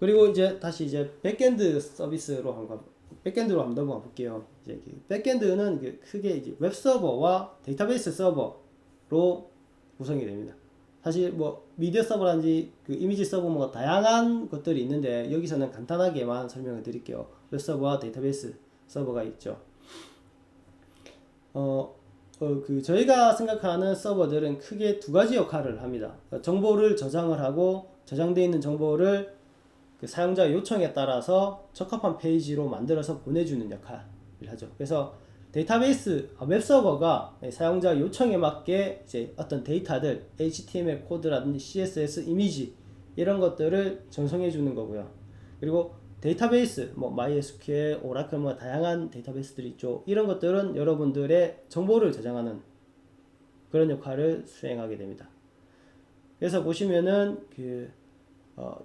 그리고 이제 다시 이제 백엔드 백엔드로 한번 넘어가 볼게요. 이제 백엔드는 크게 이제 웹 서버와 데이터베이스 서버로 구성이 됩니다. 사실 뭐 미디어 서버라든지 이미지 서버 뭐 다양한 것들이 있는데 여기서는 간단하게만 설명을 드릴게요. 웹 서버와 데이터베이스 서버가 있죠. 저희가 생각하는 서버들은 크게 두 가지 역할을 합니다. 정보를 저장을 하고 저장되어 있는 정보를 사용자 요청에 따라서 적합한 페이지로 만들어서 보내주는 역할을 하죠. 그래서 데이터베이스, 웹서버가 사용자 요청에 맞게 이제 어떤 데이터들, HTML 코드라든지 CSS 이미지 이런 것들을 전송해 주는 거고요. 그리고 데이터베이스, 뭐 MySQL, 오라클 뭐 다양한 데이터베이스들이 있죠. 이런 것들은 여러분들의 정보를 저장하는 그런 역할을 수행하게 됩니다. 그래서 보시면은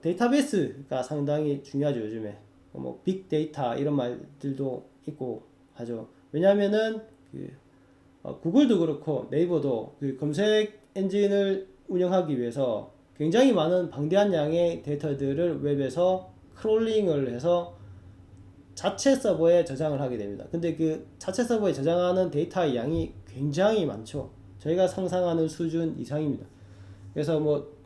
데이터베이스가 상당히 중요하죠. 요즘에 뭐 빅데이터 이런 말들도 있고 하죠. 왜냐하면은 구글도 그렇고 네이버도 검색 엔진을 운영하기 위해서 굉장히 많은 방대한 양의 데이터들을 웹에서 크롤링을 해서 자체 서버에 저장을 하게 됩니다. 근데 자체 서버에 저장하는 데이터의 양이 굉장히 많죠. 저희가 상상하는 수준 이상입니다. 그래서 뭐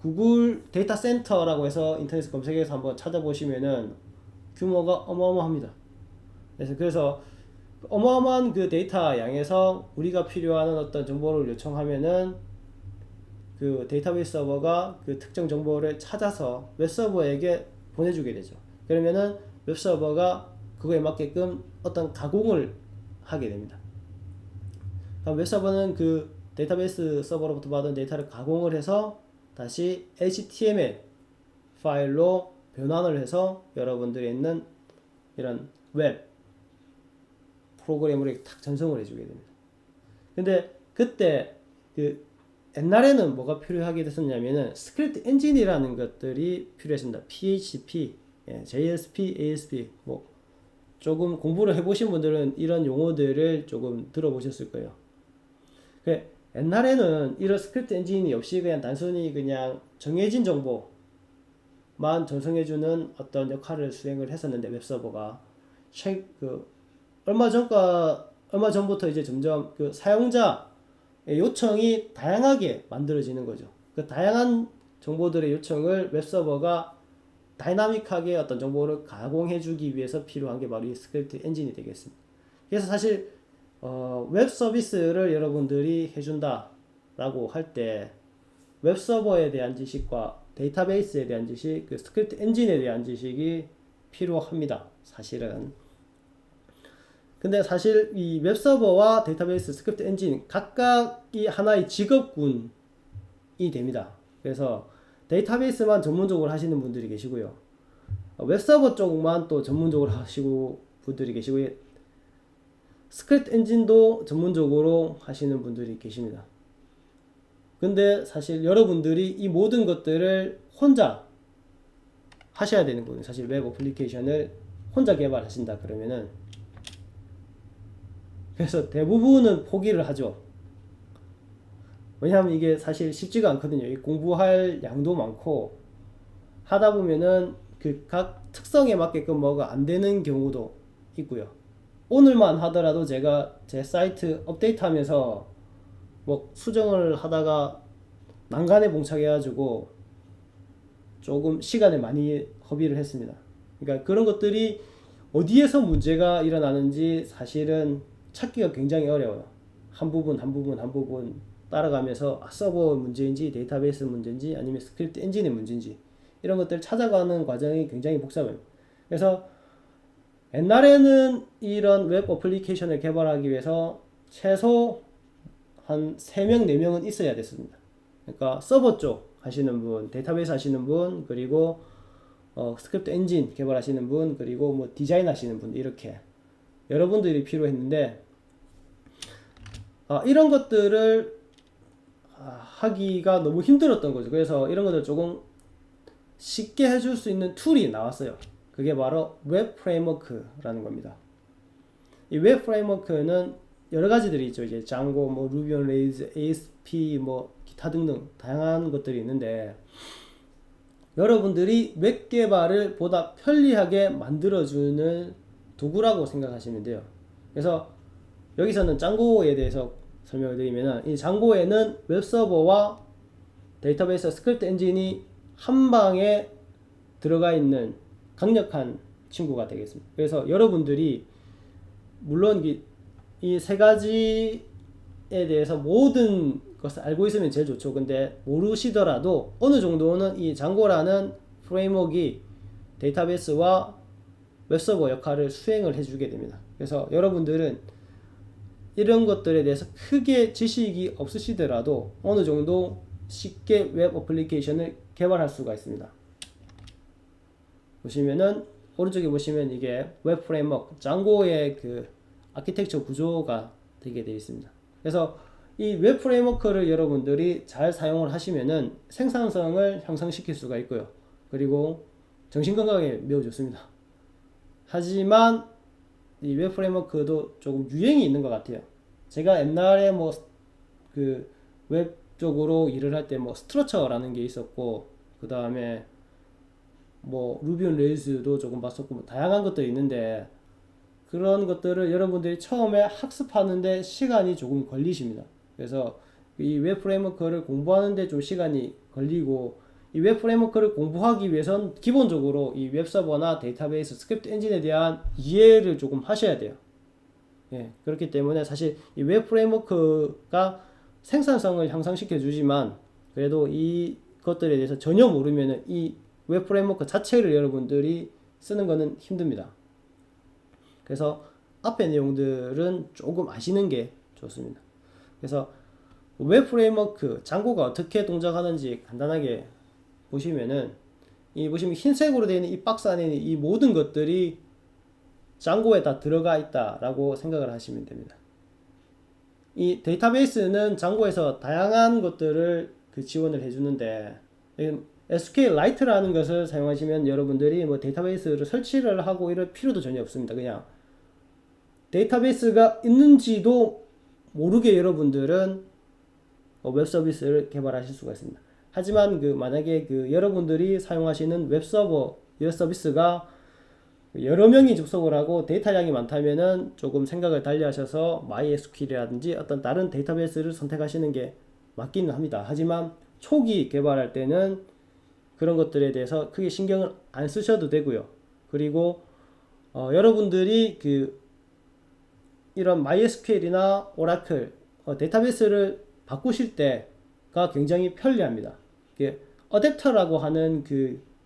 구글 데이터 센터라고 해서 인터넷 검색해서 한번 찾아보시면은 규모가 어마어마합니다. 그래서 어마어마한 데이터 양에서 우리가 필요한 어떤 정보를 요청하면은 데이터베이스 서버가 특정 정보를 찾아서 웹서버에게 보내주게 되죠. 그러면은 웹서버가 그거에 맞게끔 어떤 가공을 하게 됩니다. 웹서버는 데이터베이스 서버로부터 받은 데이터를 가공을 해서 다시 HTML 파일로 변환을 해서 여러분들이 있는 이런 웹 프로그램으로 탁 전송을 해주게 됩니다. 근데 그때 옛날에는 뭐가 필요하게 됐었냐면은 스크립트 엔진이라는 것들이 필요했습니다. PHP, JSP, ASP 뭐 조금 공부를 해보신 분들은 이런 용어들을 조금 들어보셨을 거예요. 옛날에는 이런 스크립트 엔진이 없이 그냥 단순히 그냥 정해진 정보만 전송해주는 어떤 역할을 수행을 했었는데 웹서버가 얼마 전부터 이제 점점 사용자 요청이 다양하게 만들어지는 거죠. 다양한 정보들의 요청을 웹서버가 다이나믹하게 어떤 정보를 가공해주기 위해서 필요한 게 바로 이 스크립트 엔진이 되겠습니다. 그래서 사실 웹 서비스를 여러분들이 해준다 라고 할 때 웹서버에 대한 지식과 데이터베이스에 대한 지식, 스크립트 엔진에 대한 지식이 필요합니다. 사실은. 근데 사실 이 웹서버와 데이터베이스, 스크립트 엔진 각각이 하나의 직업군이 됩니다. 그래서 데이터베이스만 전문적으로 하시는 분들이 계시고요. 웹서버 쪽만 또 전문적으로 하시고 분들이 계시고요. 스크립트 엔진도 전문적으로 하시는 분들이 계십니다. 근데 사실 여러분들이 이 모든 것들을 혼자 하셔야 되는 거예요. 사실 웹 어플리케이션을 혼자 개발하신다 그러면은 그래서 대부분은 포기를 하죠. 왜냐하면 이게 사실 쉽지가 않거든요. 공부할 양도 많고 하다 보면은 각 특성에 맞게끔 뭐가 안 되는 경우도 있고요. 오늘만 하더라도 제가 제 사이트 업데이트하면서 뭐 수정을 하다가 난간에 봉착해가지고 조금 시간을 많이 허비를 했습니다. 그러니까 그런 것들이 어디에서 문제가 일어나는지 사실은 찾기가 굉장히 어려워요. 한 부분 따라가면서 서버 문제인지 데이터베이스 문제인지 아니면 스크립트 엔진의 문제인지 이런 것들을 찾아가는 과정이 굉장히 복잡해요. 그래서 옛날에는 이런 웹 어플리케이션을 개발하기 위해서 최소 한 3명, 4명은 있어야 됐습니다. 그러니까 서버 쪽 하시는 분, 데이터베이스 하시는 분, 그리고 스크립트 엔진 개발하시는 분, 그리고 뭐 디자인 하시는 분, 이렇게 여러분들이 필요했는데 이런 것들을 하기가 너무 힘들었던 거죠. 그래서 이런 것들 조금 쉽게 해줄 수 있는 툴이 나왔어요. 그게 바로 웹 프레임워크라는 겁니다. 이 웹 프레임워크는 여러 가지들이 있죠. 이제 장고, 뭐 루비 온 레일즈, ASP, 뭐 기타 등등 다양한 것들이 있는데 여러분들이 웹 개발을 보다 편리하게 만들어주는 도구라고 생각하시면 돼요. 그래서 여기서는 짱고에 대해서 설명을 드리면, 이 짱고에는 웹서버와 데이터베이스 스크립트 엔진이 한 방에 들어가 있는 강력한 친구가 되겠습니다. 그래서 여러분들이 물론 이 세 가지에 대해서 모든 것을 알고 있으면 제일 좋죠. 근데 모르시더라도 어느 정도는 이 장고라는 프레임워크가 데이터베이스와 웹서버 역할을 수행을 해주게 됩니다. 그래서 여러분들은 이런 것들에 대해서 크게 지식이 없으시더라도 어느 정도 쉽게 웹 어플리케이션을 개발할 수가 있습니다. 보시면은 오른쪽에 보시면 이게 웹 프레임워크 짱고의 그 아키텍처 구조가 되게 되어 있습니다. 그래서 이 웹 프레임워크를 여러분들이 잘 사용을 하시면은 생산성을 향상시킬 수가 있고요. 그리고 정신건강에 매우 좋습니다. 하지만 이 웹 프레임워크도 조금 유행이 있는 것 같아요. 제가 옛날에 뭐 그 웹 쪽으로 일을 할 때 뭐 스트러처라는 게 있었고, 그 다음에 뭐 루비 온 레일스도 조금 봤었고, 뭐 다양한 것들이 있는데 그런 것들을 여러분들이 처음에 학습하는데 시간이 조금 걸리십니다. 그래서 이 웹 프레임워크를 공부하는데 좀 시간이 걸리고, 이 웹 프레임워크를 공부하기 위해선 기본적으로 이 웹서버나 데이터베이스 스크립트 엔진에 대한 이해를 조금 하셔야 돼요. 예, 그렇기 때문에 사실 이 웹 프레임워크가 생산성을 향상시켜 주지만, 그래도 이 것들에 대해서 전혀 모르면은 이 웹 프레임워크 자체를 여러분들이 쓰는 거는 힘듭니다. 그래서 앞의 내용들은 조금 아시는 게 좋습니다. 그래서 웹 프레임워크 짱고가 어떻게 동작하는지 간단하게 보시면은, 이 보시면 흰색으로 되어 있는 이 박스 안에 있는 이 모든 것들이 짱고에 다 들어가 있다라고 생각을 하시면 됩니다. 이 데이터베이스는 짱고에서 다양한 것들을 지원을 해주는데, SQLite라는 것을 사용하시면 여러분들이 뭐 데이터베이스를 설치를 하고 이럴 필요도 전혀 없습니다. 그냥 데이터베이스가 있는지도 모르게 여러분들은 웹 서비스를 개발하실 수가 있습니다. 하지만 만약에 여러분들이 사용하시는 웹 서비스가 여러 명이 접속을 하고 데이터량이 많다면은 조금 생각을 달리 하셔서 MySQL이라든지 어떤 다른 데이터베이스를 선택하시는 게 맞기는 합니다. 하지만 초기 개발할 때는 그런 것들에 대해서 크게 신경을 안 쓰셔도 되고요. 그리고 여러분들이 이런 MySQL이나 오라클 데이터베이스를 바꾸실 때가 굉장히 편리합니다. 어댑터라고 하는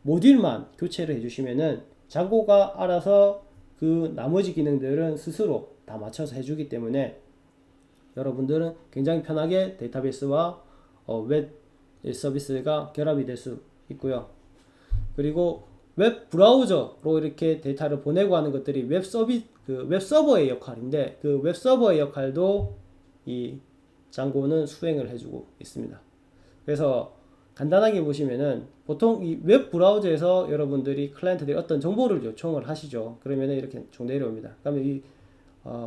모듈만 교체를 해주시면은 짱고가 알아서 나머지 기능들은 스스로 다 맞춰서 해주기 때문에 여러분들은 굉장히 편하게 데이터베이스와 웹 서비스가 결합이 될 수 있고요. 그리고 웹 브라우저로 이렇게 데이터를 보내고 하는 것들이 웹 서버의 역할인데, 그 웹 서버의 역할도 이 짱고는 수행을 해주고 있습니다. 그래서 간단하게 보시면은 보통 이 웹 브라우저에서 여러분들이 클라이언트들이 어떤 정보를 요청을 하시죠. 그러면은 이렇게 쭉 내려옵니다. 그러면 이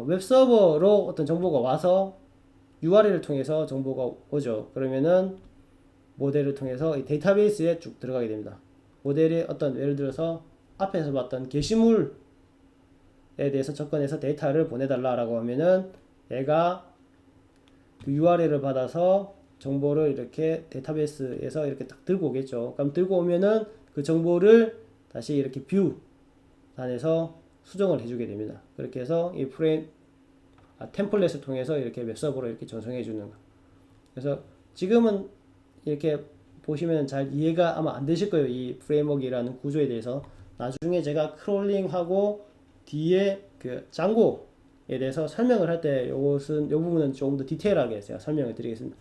웹 서버로 어떤 정보가 와서 URL을 통해서 정보가 오죠. 그러면은 모델을 통해서 이 데이터베이스에 쭉 들어가게 됩니다. 모델이 어떤 예를 들어서 앞에서 봤던 게시물에 대해서 접근해서 데이터를 보내달라라고 하면은 얘가 URL을 받아서 정보를 이렇게 데이터베이스에서 이렇게 딱 들고 오겠죠. 그럼 들고 오면은 그 정보를 다시 이렇게 뷰 안에서 수정을 해주게 됩니다. 그렇게 해서 이 템플릿을 통해서 이렇게 웹서버로 이렇게 전송해 주는 거. 그래서 지금은 이렇게 보시면 잘 이해가 아마 안 되실 거예요. 이 프레임워크라는 구조에 대해서. 나중에 제가 크롤링하고 뒤에 짱고에 대해서 설명을 할 때 요 부분은 조금 더 디테일하게 제가 설명을 드리겠습니다.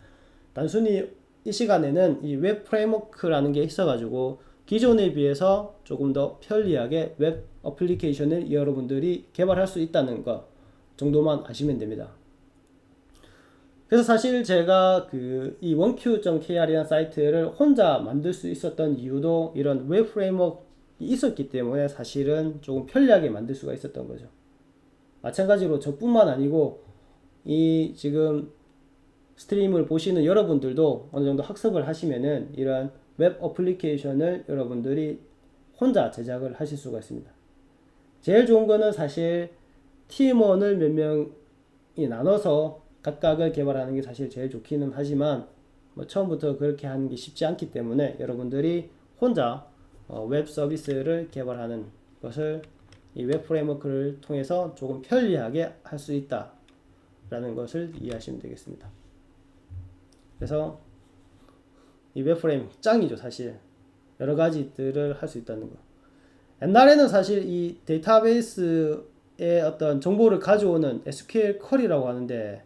단순히 이 시간에는 이 웹 프레임워크라는 게 있어가지고 기존에 비해서 조금 더 편리하게 웹 어플리케이션을 여러분들이 개발할 수 있다는 것 정도만 아시면 됩니다. 그래서 사실 제가 이 onq.kr이라는 사이트를 혼자 만들 수 있었던 이유도 이런 웹 프레임워크가 있었기 때문에 사실은 조금 편리하게 만들 수가 있었던 거죠. 마찬가지로 저뿐만 아니고 이 지금 스트림을 보시는 여러분들도 어느 정도 학습을 하시면은 이런 웹 어플리케이션을 여러분들이 혼자 제작을 하실 수가 있습니다. 제일 좋은 거는 사실 팀원을 몇 명이 나눠서 각각을 개발하는 게 사실 제일 좋기는 하지만 뭐 처음부터 그렇게 하는 게 쉽지 않기 때문에 여러분들이 혼자 웹 서비스를 개발하는 것을 이 웹 프레임워크를 통해서 조금 편리하게 할 수 있다 라는 것을 이해하시면 되겠습니다. 그래서 이 웹 프레임 짱이죠. 사실 여러 가지들을 할 수 있다는 거. 옛날에는 사실 이 데이터베이스의 어떤 정보를 가져오는 SQL 쿼리라고 하는데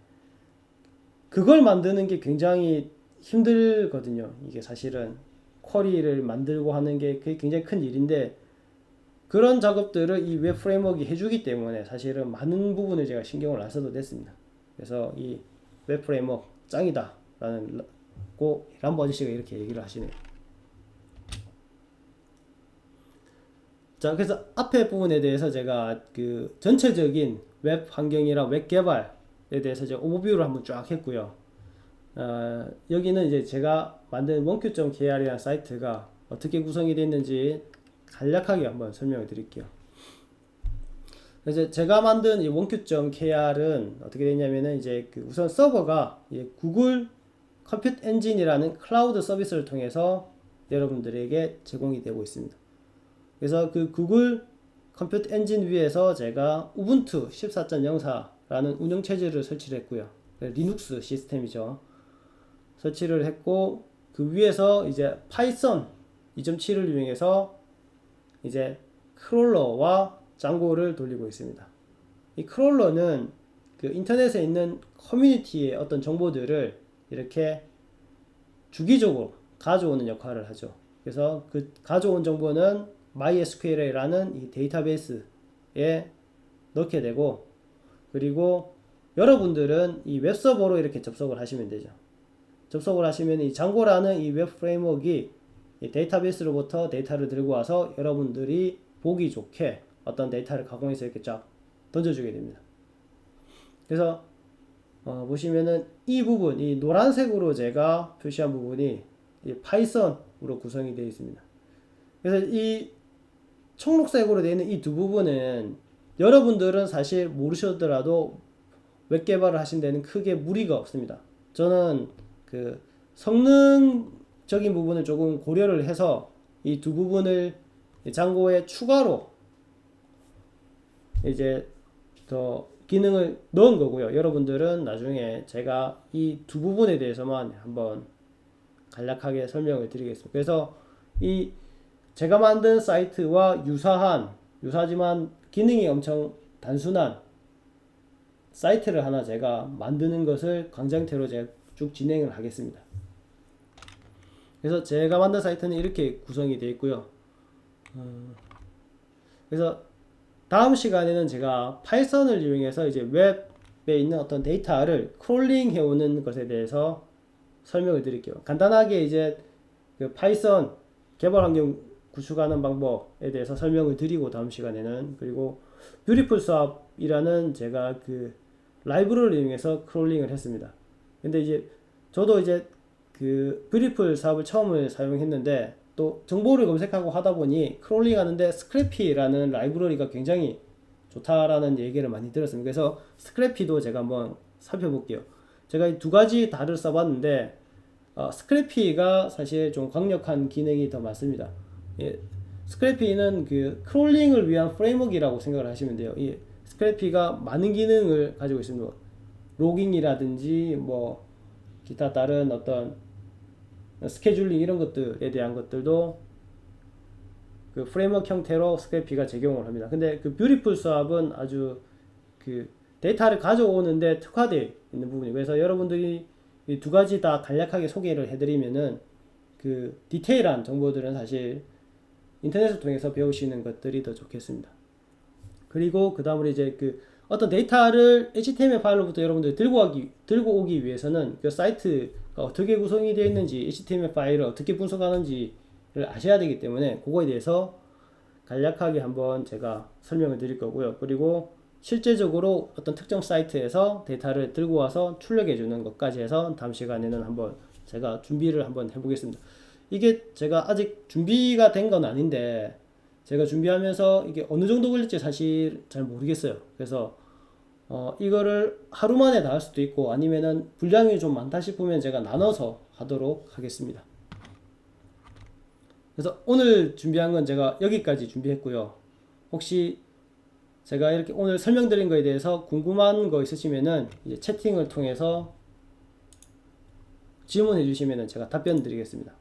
그걸 만드는 게 굉장히 힘들거든요. 이게 사실은 쿼리를 만들고 하는 게 굉장히 큰 일인데 그런 작업들을 이 웹 프레임워크가 해주기 때문에 사실은 많은 부분을 제가 신경을 안 써도 됐습니다. 그래서 이 웹 프레임워크 짱이다 라는 고 람보 아저씨가 이렇게 얘기를 하시네요. 자, 그래서 앞에 부분에 대해서 제가 그 전체적인 웹 환경이랑 웹 개발에 대해서 제가 오버뷰를 한번 쫙 했고요. 여기는 이제 제가 만든 원큐.kr이라는 사이트가 어떻게 구성이 됐는지 간략하게 한번 설명을 드릴게요. 그래서 제가 만든 이 원큐.kr은 어떻게 됐냐면은 이제 그 우선 서버가 구글 컴퓨터 엔진이라는 클라우드 서비스를 통해서 여러분들에게 제공이 되고 있습니다. 그래서 그 구글 컴퓨터 엔진 위에서 제가 우분투 14.04라는 운영체제를 설치를 했고요. 리눅스 시스템이죠. 설치를 했고 그 위에서 이제 파이썬 2.7을 이용해서 이제 크롤러와 짱고를 돌리고 있습니다. 이 크롤러는 그 인터넷에 있는 커뮤니티의 어떤 정보들을 이렇게 주기적으로 가져오는 역할을 하죠. 그래서 그 가져온 정보는 MySQL이라는 이 데이터베이스에 넣게 되고 그리고 여러분들은 이 웹서버로 이렇게 접속을 하시면 되죠. 접속을 하시면 이 장고라는 이 웹 프레임워크가 이 데이터베이스로부터 데이터를 들고 와서 여러분들이 보기 좋게 어떤 데이터를 가공해서 이렇게 쫙 던져주게 됩니다. 그래서 보시면은 이 부분, 이 노란색으로 제가 표시한 부분이 이 파이썬으로 구성이 되어 있습니다. 그래서 이 청록색으로 되어 있는 이 두 부분은 여러분들은 사실 모르셨더라도 웹 개발을 하신 데는 크게 무리가 없습니다. 저는 그 성능적인 부분을 조금 고려를 해서 이 두 부분을 장고에 추가로 이제 더 기능을 넣은 거고요. 여러분들은 나중에 제가 이 두 부분에 대해서만 한번 간략하게 설명을 드리겠습니다. 그래서 이 제가 만든 사이트와 유사하지만 기능이 엄청 단순한 사이트를 하나 제가 만드는 것을 강장태로 제가 쭉 진행을 하겠습니다. 그래서 제가 만든 사이트는 이렇게 구성이 되어 있고요. 그래서 다음 시간에는 제가 파이썬을 이용해서 이제 웹에 있는 어떤 데이터를 크롤링 해오는 것에 대해서 설명을 드릴게요. 간단하게 이제 그 파이썬 개발 환경 구축하는 방법에 대해서 설명을 드리고 다음 시간에는 그리고 뷰티풀 수압이라는 제가 그 라이브러리를 이용해서 크롤링을 했습니다. 근데 이제 저도 이제 그 뷰티풀 수압을 처음을 사용했는데 또 정보를 검색하고 하다 보니 크롤링 하는데 스크래피라는 라이브러리가 굉장히 좋다라는 얘기를 많이 들었습니다. 그래서 스크래피도 제가 한번 살펴볼게요. 제가 이 두 가지 다를 써봤는데 스크래피가 사실 좀 강력한 기능이 더 많습니다. 스크래피는 그 크롤링을 위한 프레임워크라고 생각을 하시면 돼요. 이 스크래피가 많은 기능을 가지고 있습니다. 로깅이라든지 뭐 기타 다른 어떤 스케줄링 이런 것들에 대한 것들도 그 프레임워크 형태로 스크래피가 제공을 합니다. 근데 그 뷰티풀 수압은 아주 그 데이터를 가져오는데 특화되어 있는 부분이고 그래서 여러분들이 이 두 가지 다 간략하게 소개를 해드리면은 그 디테일한 정보들은 사실 인터넷을 통해서 배우시는 것들이 더 좋겠습니다. 그리고 그 다음으로 이제 그 어떤 데이터를 HTML 파일로부터 여러분들이 들고 오기 위해서는 그 사이트가 어떻게 구성이 되어 있는지 HTML 파일을 어떻게 분석하는지를 아셔야 되기 때문에 그거에 대해서 간략하게 한번 제가 설명을 드릴 거고요. 그리고 실제적으로 어떤 특정 사이트에서 데이터를 들고 와서 출력해 주는 것까지 해서 다음 시간에는 한번 제가 준비를 한번 해보겠습니다. 이게 제가 아직 준비가 된 건 아닌데 제가 준비하면서 이게 어느 정도 걸릴지 사실 잘 모르겠어요. 그래서 이거를 하루 만에 다 할 수도 있고 아니면은 분량이 좀 많다 싶으면 제가 나눠서 하도록 하겠습니다. 그래서 오늘 준비한 건 제가 여기까지 준비했고요. 혹시 제가 이렇게 오늘 설명드린 거에 대해서 궁금한 거 있으시면은 이제 채팅을 통해서 질문해 주시면은 제가 답변 드리겠습니다.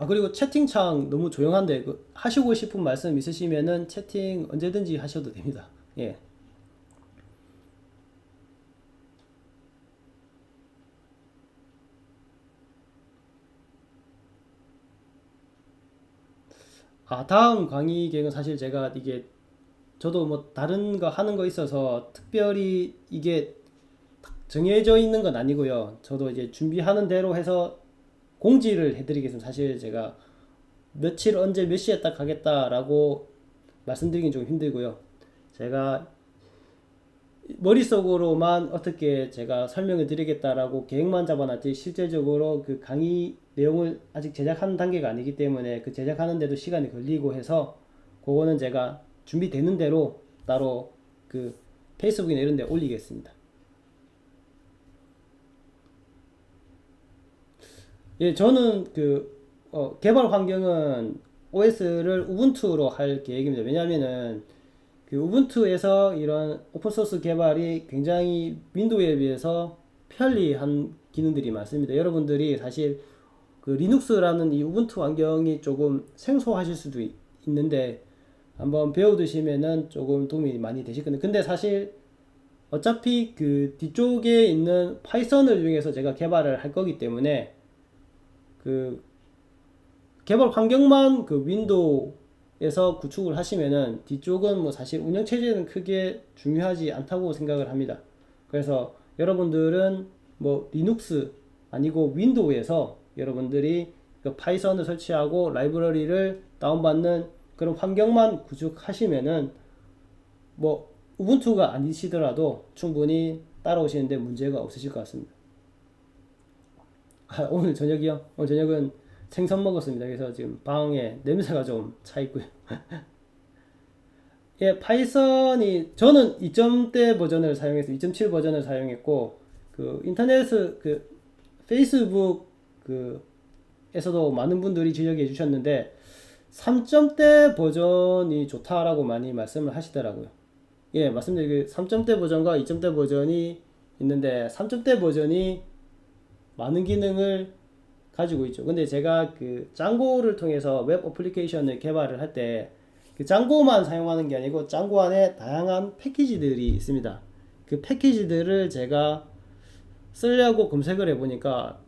그리고 채팅창 너무 조용한데 하시고 싶은 말씀 있으시면은 채팅 언제든지 하셔도 됩니다. 예. 다음 강의 계획은 사실 제가 이게 저도 뭐 다른 거 하는 거 있어서 특별히 이게 정해져 있는 건 아니고요. 저도 이제 준비하는 대로 해서 공지를 해드리겠습니다. 사실 제가 며칠 언제 몇 시에 딱 하겠다라고 말씀드리긴 좀 힘들고요. 제가 머릿속으로만 어떻게 제가 설명을 드리겠다라고 계획만 잡아놨지 실제적으로 그 강의 내용을 아직 제작하는 단계가 아니기 때문에 그 제작하는데도 시간이 걸리고 해서 그거는 제가 준비되는 대로 따로 그 페이스북이나 이런 데 올리겠습니다. 예, 저는 개발 환경은 OS를 우분투로 할 계획입니다. 왜냐하면은 그 우분투에서 이런 오픈소스 개발이 굉장히 윈도우에 비해서 편리한 기능들이 많습니다. 여러분들이 사실 그 리눅스라는 이 우분투 환경이 조금 생소하실 수도 있는데 한번 배워두시면은 조금 도움이 많이 되실 건데 근데 사실 어차피 그 뒤쪽에 있는 파이썬을 이용해서 제가 개발을 할 거기 때문에 그 개발 환경만 그 윈도우에서 구축을 하시면은 뒤쪽은 뭐 사실 운영체제는 크게 중요하지 않다고 생각을 합니다. 그래서 여러분들은 뭐 리눅스 아니고 윈도우에서 여러분들이 그 파이썬을 설치하고 라이브러리를 다운받는 그런 환경만 구축하시면은 뭐 우분투가 아니시더라도 충분히 따라오시는데 문제가 없으실 것 같습니다. 오늘 저녁이요? 오늘 저녁은 생선 먹었습니다. 그래서 지금 방에 냄새가 좀 차 있고요. 예, 파이썬이 저는 2점대 버전을 사용해서 2.7 버전을 사용했고 그 인터넷 그 페이스북 에서도 많은 분들이 지적해 주셨는데 3점대 버전이 좋다라고 많이 말씀을 하시더라고요. 예, 맞습니다. 그 3점대 버전과 2점대 버전이 있는데 3점대 버전이 많은 기능을 가지고 있죠. 근데 제가 그 짱고를 통해서 웹 어플리케이션을 개발을 할 때 그 짱고만 사용하는 게 아니고 짱고 안에 다양한 패키지들이 있습니다. 그 패키지들을 제가 쓰려고 검색을 해보니까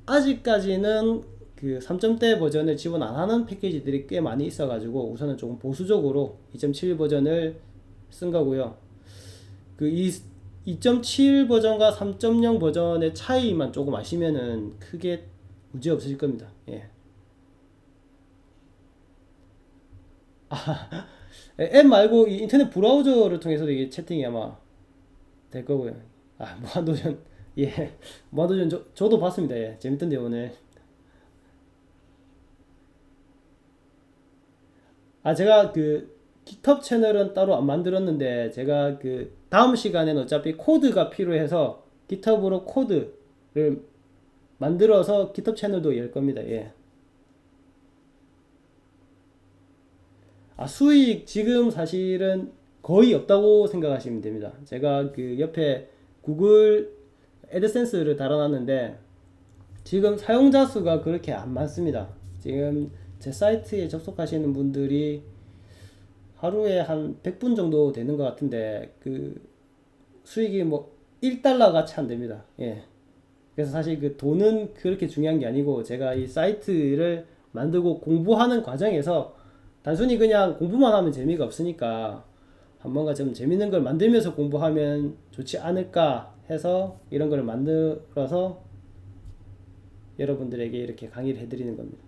아직까지는 그 3점대 버전을 지원 안 하는 패키지들이 꽤 많이 있어가지고 우선은 조금 보수적으로 2.7 버전을 쓴 거고요. 그 2.7 버전과 3.0 버전의 차이만 조금 아시면은 크게 문제 없으실 겁니다. 예. 앱 말고 이 인터넷 브라우저를 통해서도 이게 채팅이 아마 될 거고요. 무한도전. 예. 무한도전 저도 봤습니다. 예. 재밌던데요, 오늘. 제가 그 깃허브 채널은 따로 안 만들었는데 제가 그 다음 시간에는 어차피 코드가 필요해서 깃허브로 코드를 만들어서 깃허브 채널도 열 겁니다. 예. 수익 지금 사실은 거의 없다고 생각하시면 됩니다. 제가 그 옆에 구글 애드센스를 달아놨는데 지금 사용자 수가 그렇게 안 많습니다. 지금 제 사이트에 접속하시는 분들이 하루에 한 100분 정도 되는 것 같은데 그 수익이 뭐 1달러 같이 안 됩니다. 예. 그래서 사실 그 돈은 그렇게 중요한 게 아니고 제가 이 사이트를 만들고 공부하는 과정에서 단순히 그냥 공부만 하면 재미가 없으니까 뭔가 좀 재밌는 걸 만들면서 공부하면 좋지 않을까 해서 이런 걸 만들어서 여러분들에게 이렇게 강의를 해드리는 겁니다.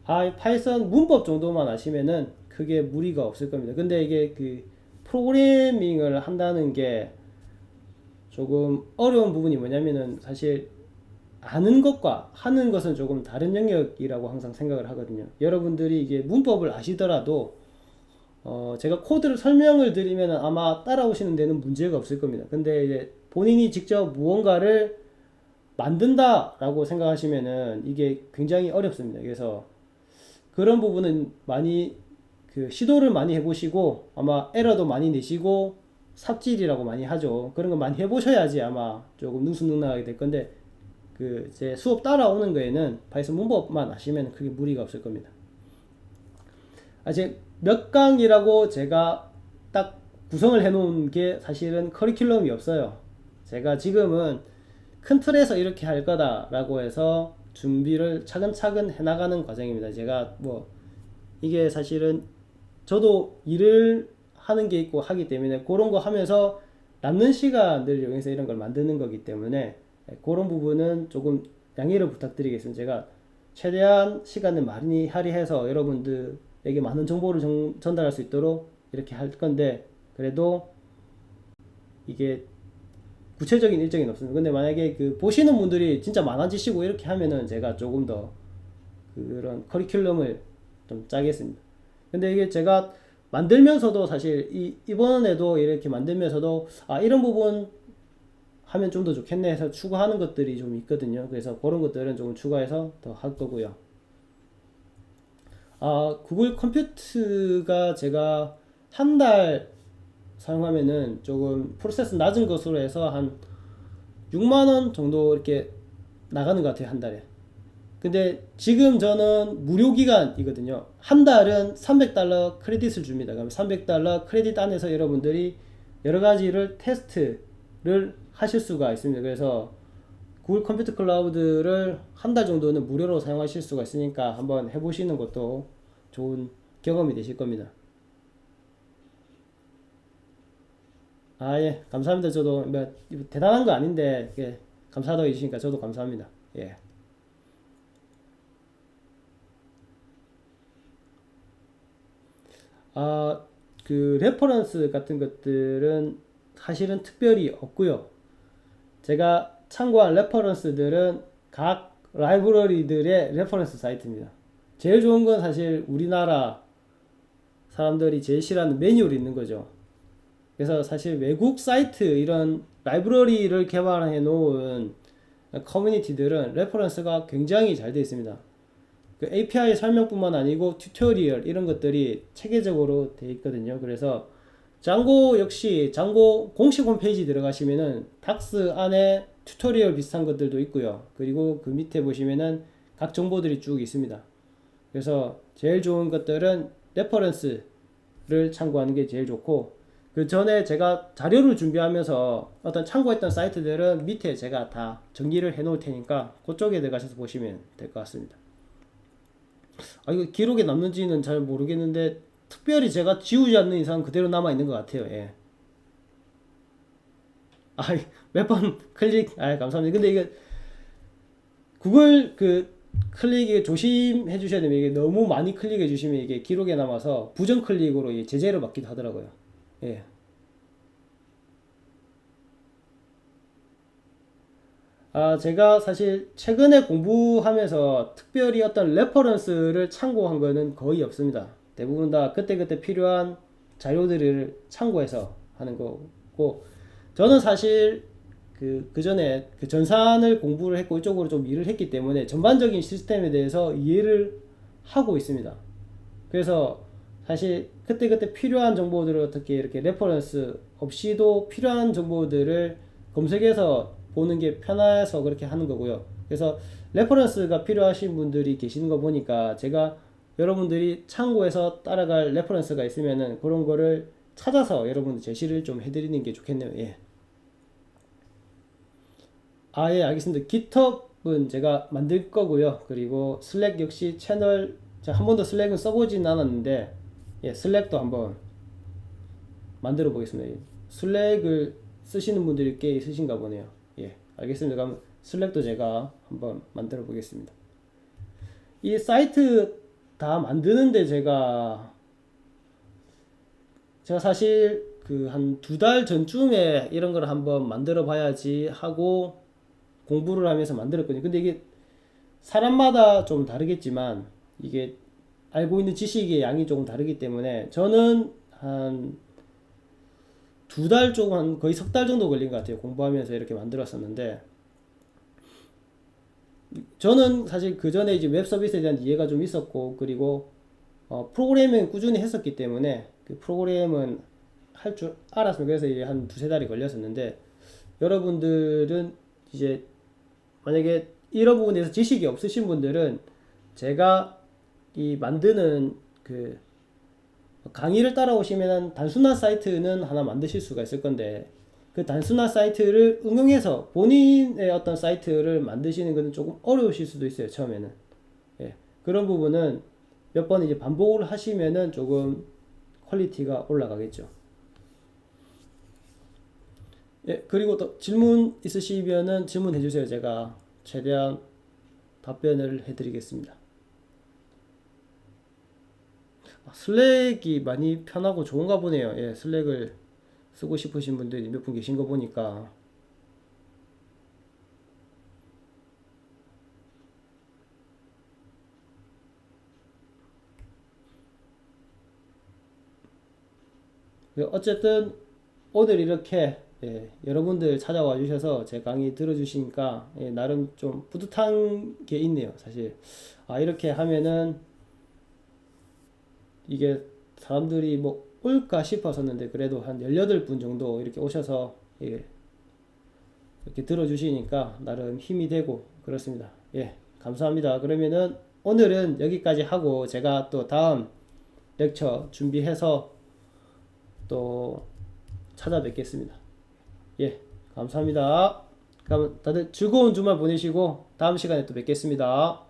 파이썬 문법 정도만 아시면은 크게 무리가 없을 겁니다. 근데 이게 그 프로그래밍을 한다는 게 조금 어려운 부분이 뭐냐면은 사실 아는 것과 하는 것은 조금 다른 영역이라고 항상 생각을 하거든요. 여러분들이 이게 문법을 아시더라도 제가 코드를 설명을 드리면 아마 따라오시는 데는 문제가 없을 겁니다. 근데 이제 본인이 직접 무언가를 만든다라고 생각하시면은 이게 굉장히 어렵습니다. 그래서 그런 부분은 많이 그 시도를 많이 해보시고 아마 에러도 많이 내시고 삽질이라고 많이 하죠. 그런 거 많이 해보셔야지 아마 조금 능수능란하게 될 건데 그 제 수업 따라오는 거에는 파이썬 문법만 아시면 크게 무리가 없을 겁니다. 이제 몇 강이라고 제가 딱 구성을 해놓은 게 사실은 커리큘럼이 없어요. 제가 지금은 큰 틀에서 이렇게 할 거다라고 해서 준비를 차근차근 해나가는 과정입니다. 제가 뭐 이게 사실은 저도 일을 하는 게 있고 하기 때문에 그런 거 하면서 남는 시간들을 이용해서 이런 걸 만드는 거기 때문에 그런 부분은 조금 양해를 부탁드리겠습니다. 제가 최대한 시간을 많이 할애해서 여러분들에게 많은 정보를 전달할 수 있도록 이렇게 할 건데 그래도 이게 구체적인 일정이 없습니다. 근데 만약에 그 보시는 분들이 진짜 많아지시고 이렇게 하면은 제가 조금 더 그런 커리큘럼을 좀 짜겠습니다. 근데 이게 제가 만들면서도 사실 이번에도 이렇게 만들면서도 이런 부분 하면 좀 더 좋겠네 해서 추가하는 것들이 좀 있거든요. 그래서 그런 것들은 조금 추가해서 더 할 거고요. 구글 컴퓨트가 제가 한 달 사용하면은 조금 프로세스 낮은 것으로 해서 한 6만원 정도 이렇게 나가는 것 같아요, 한 달에. 근데 지금 저는 무료 기간이거든요. 한 달은 $300 크레딧을 줍니다. 그럼 $300 크레딧 안에서 여러분들이 여러 가지를 테스트를 하실 수가 있습니다. 그래서 구글 컴퓨터 클라우드를 한 달 정도는 무료로 사용하실 수가 있으니까 한번 해보시는 것도 좋은 경험이 되실 겁니다. 예, 감사합니다. 저도 뭐 대단한 거 아닌데 감사하다고 해주시니까 저도 감사합니다. 예. 그 레퍼런스 같은 것들은 사실은 특별히 없고요. 제가 참고한 레퍼런스들은 각 라이브러리들의 레퍼런스 사이트입니다. 제일 좋은 건 사실 우리나라 사람들이 제일 싫어하는 매뉴얼이 있는 거죠. 그래서 사실 외국 사이트 이런 라이브러리를 개발해 놓은 커뮤니티들은 레퍼런스가 굉장히 잘 되어 있습니다. 그 API 설명뿐만 아니고 튜토리얼 이런 것들이 체계적으로 되어 있거든요. 그래서 장고 역시 장고 공식 홈페이지 들어가시면은 닥스 안에 튜토리얼 비슷한 것들도 있고요. 그리고 그 밑에 보시면은 각 정보들이 쭉 있습니다. 그래서 제일 좋은 것들은 레퍼런스를 참고하는 게 제일 좋고 그 전에 제가 자료를 준비하면서 어떤 참고했던 사이트들은 밑에 제가 다 정리를 해 놓을 테니까 그쪽에 들어가셔서 보시면 될 것 같습니다. 이거 기록에 남는지는 잘 모르겠는데 특별히 제가 지우지 않는 이상 그대로 남아 있는 것 같아요. 예. 몇 번 클릭 감사합니다. 근데 이게 구글 그 클릭이 조심해 주셔야 됩니다. 이게 너무 많이 클릭해 주시면 이게 기록에 남아서 부정 클릭으로 제재를 받기도 하더라고요. 예. 제가 사실 최근에 공부하면서 특별히 어떤 레퍼런스를 참고한 거는 거의 없습니다. 대부분 다 그때그때 필요한 자료들을 참고해서 하는 거고, 저는 사실 그 전에 그 전산을 공부를 했고 이쪽으로 좀 일을 했기 때문에 전반적인 시스템에 대해서 이해를 하고 있습니다. 그래서 사실 그때그때 필요한 정보들을 어떻게 이렇게 레퍼런스 없이도 필요한 정보들을 검색해서 보는 게 편해서 그렇게 하는 거고요. 그래서 레퍼런스가 필요하신 분들이 계시는 거 보니까 제가 여러분들이 참고해서 따라갈 레퍼런스가 있으면은 그런 거를 찾아서 여러분들 제시를 좀 해드리는 게 좋겠네요. 예. 예, 알겠습니다. 깃허브는 제가 만들 거고요. 그리고 슬랙 역시 채널, 제가 한 번도 슬랙은 써보진 않았는데, 예, 슬랙도 한번 만들어 보겠습니다. 슬랙을 쓰시는 분들이 꽤 있으신가 보네요. 예, 알겠습니다. 그럼 슬랙도 제가 한번 만들어 보겠습니다. 이 사이트 다 만드는데 제가 사실 그 한 두 달 전쯤에 이런 걸 한번 만들어 봐야지 하고 공부를 하면서 만들었거든요. 근데 이게 사람마다 좀 다르겠지만 이게 알고 있는 지식의 양이 조금 다르기 때문에 저는 한 두 달 조금 한 거의 석 달 정도 걸린 것 같아요. 공부하면서 이렇게 만들었었는데 저는 사실 그 전에 이제 웹 서비스에 대한 이해가 좀 있었고 그리고 프로그래밍 꾸준히 했었기 때문에 그 프로그램은 할 줄 알았어요. 그래서 이제 한 두세 달이 걸렸었는데 여러분들은 이제 만약에 이런 부분에 대해서 지식이 없으신 분들은 제가 이 만드는 그 강의를 따라오시면 단순한 사이트는 하나 만드실 수가 있을 건데 그 단순한 사이트를 응용해서 본인의 어떤 사이트를 만드시는 것은 조금 어려우실 수도 있어요. 처음에는. 예. 그런 부분은 몇 번 이제 반복을 하시면은 조금 퀄리티가 올라가겠죠. 예, 그리고 또 질문 있으시면은 질문해 주세요. 제가 최대한 답변을 해드리겠습니다. 슬랙이 많이 편하고 좋은가 보네요. 예, 슬랙을 쓰고 싶으신 분들이 몇 분 계신 거 보니까. 어쨌든 오늘 이렇게 여러분들 찾아와 주셔서 제 강의 들어주시니까 나름 좀 뿌듯한 게 있네요. 사실 이렇게 하면은 이게 사람들이 뭐 올까 싶었었는데 그래도 한 18분 정도 이렇게 오셔서 이렇게 들어주시니까 나름 힘이 되고 그렇습니다. 예, 감사합니다. 그러면은 오늘은 여기까지 하고 제가 또 다음 렉처 준비해서 또 찾아뵙겠습니다. 예, 감사합니다. 그럼 다들 즐거운 주말 보내시고 다음 시간에 또 뵙겠습니다.